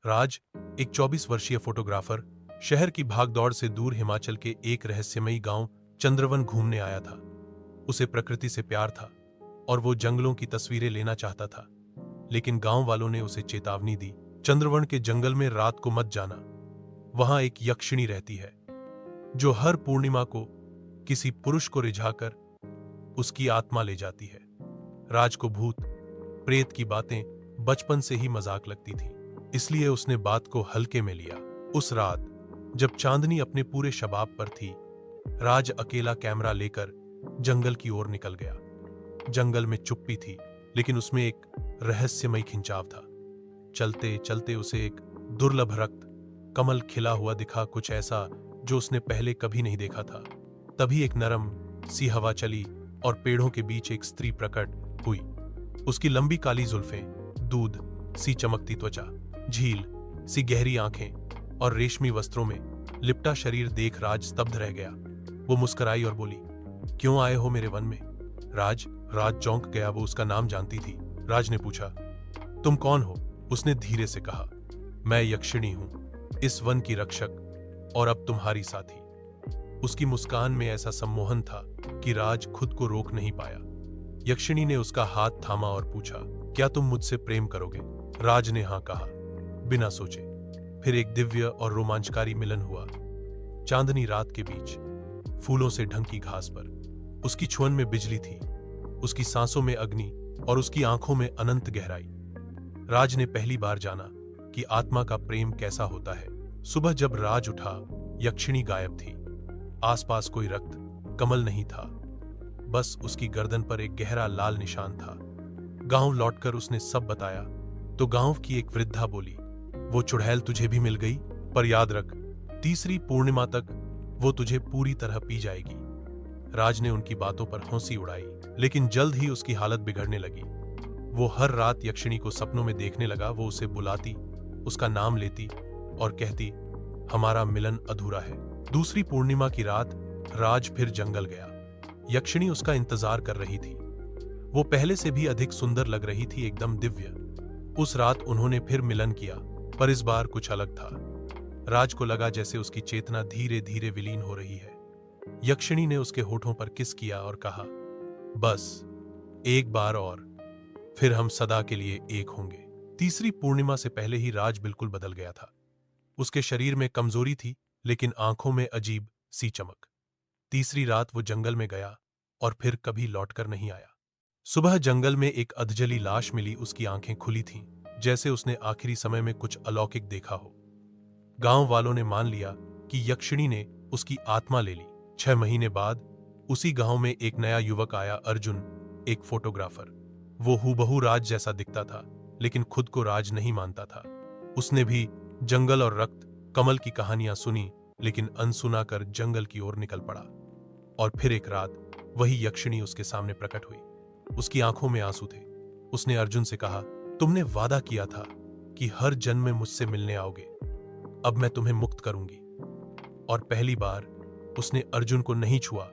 राज, एक 24 वर्षीय फोटोग्राफर, शहर की भागदौड़ से दूर हिमाचल के एक रहस्यमयी गांव चंद्रवन घूमने आया था। उसे प्रकृति से प्यार था और वो जंगलों की तस्वीरें लेना चाहता था। लेकिन गांव वालों ने उसे चेतावनी दी, चंद्रवन के जंगल में रात को मत जाना। वहां एक यक्षिणी रहती है जो हर पूर्णिमा को किसी पुरुष को रिझाकर उसकी आत्मा ले जाती है। राज को भूत प्रेत की बातें बचपन से ही मजाक लगती थी, इसलिए उसने बात को हल्के में लिया। उस रात जब चांदनी अपने पूरे शबाब पर थी, राज अकेला कैमरा लेकर जंगल की ओर निकल गया। जंगल में चुप्पी थी, लेकिन उसमें एक रहस्यमय खिंचाव था। चलते चलते उसे एक दुर्लभ रक्त कमल खिला हुआ दिखा, कुछ ऐसा जो उसने पहले कभी नहीं देखा था। तभी एक नरम सी हवा चली और पेड़ों के बीच एक स्त्री प्रकट हुई। उसकी लंबी काली जुल्फें, दूध सी चमकती त्वचा, झील सी गहरी आंखें और रेशमी वस्त्रों में लिपटा शरीर देख राज स्तब्ध रह गया। वो मुस्कुराई और बोली, क्यों आए हो मेरे वन में? राज चौंक गया। वो उसका नाम जानती थी। राज ने पूछा, तुम कौन हो? उसने धीरे से कहा, मैं यक्षिणी हूं, इस वन की रक्षक और अब तुम्हारी साथी। उसकी मुस्कान में ऐसा सम्मोहन था कि राज खुद को रोक नहीं पाया। यक्षिणी ने उसका हाथ थामा और पूछा, क्या तुम मुझसे प्रेम करोगे? राज ने हां कहा, बिना सोचे। फिर एक दिव्य और रोमांचकारी मिलन हुआ। चांदनी रात के बीच, फूलों से ढंकी घास पर। उसकी छुअन में बिजली थी, उसकी सांसों में अग्नि और उसकी आंखों में अनंत गहराई। राज ने पहली बार जाना कि आत्मा का प्रेम कैसा होता है। सुबह जब राज उठा, यक्षिणी गायब थी। आसपास कोई रक्त कमल नहीं था, बस उसकी गर्दन पर एक गहरा लाल निशान था। गांव लौटकर उसने सब बताया तो गांव की एक वृद्धा बोली, वो चुड़ैल तुझे भी मिल गई, पर याद रख, तीसरी पूर्णिमा तक वो तुझे पूरी तरह पी जाएगी। राज ने उनकी बातों पर हंसी उड़ाई, लेकिन जल्द ही उसकी हालत बिगड़ने लगी। वो हर रात यक्षिणी को सपनों में देखने लगा। वो उसे बुलाती, उसका नाम लेती और कहती, हमारा मिलन अधूरा है। दूसरी पूर्णिमा की रात राज फिर जंगल गया। यक्षिणी उसका इंतजार कर रही थी। वो पहले से भी अधिक सुंदर लग रही थी, एकदम दिव्य। उस रात उन्होंने फिर मिलन किया, पर इस बार कुछ अलग था। राज को लगा जैसे उसकी चेतना धीरे धीरे विलीन हो रही है। यक्षिणी ने उसके होठों पर किस किया और कहा, बस एक बार और, फिर हम सदा के लिए एक होंगे। तीसरी पूर्णिमा से पहले ही राज बिल्कुल बदल गया था। उसके शरीर में कमजोरी थी, लेकिन आंखों में अजीब सी चमक। तीसरी रात वो जंगल में गया और फिर कभी लौटकर नहीं आया। सुबह जंगल में एक अधजली लाश मिली। उसकी आंखें खुली थीं, जैसे उसने आखिरी समय में कुछ अलौकिक देखा हो। गांव वालों ने मान लिया कि यक्षिणी ने उसकी आत्मा ले ली। 6 महीने बाद उसी गांव में एक नया युवक आया, अर्जुन, एक फोटोग्राफर। वो हूबहू राज जैसा दिखता था, लेकिन खुद को राज नहीं मानता था। उसने भी जंगल और रक्त कमल की कहानियां सुनी, लेकिन अनसुना कर जंगल की ओर निकल पड़ा। और फिर एक रात वही यक्षिणी उसके सामने प्रकट हुई। उसकी आंखों में आंसू थे। उसने अर्जुन से कहा, तुमने वादा किया था कि हर जन्म में मुझसे मिलने आओगे, अब मैं तुम्हें मुक्त करूंगी। और पहली बार उसने अर्जुन को नहीं छुआ,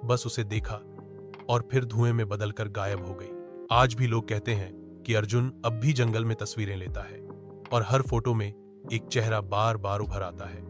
बस उसे देखा और फिर धुएं में बदलकर गायब हो गई। आज भी लोग कहते हैं कि अर्जुन अब भी जंगल में तस्वीरें लेता है और हर फोटो में एक चेहरा बार बार उभर आता है।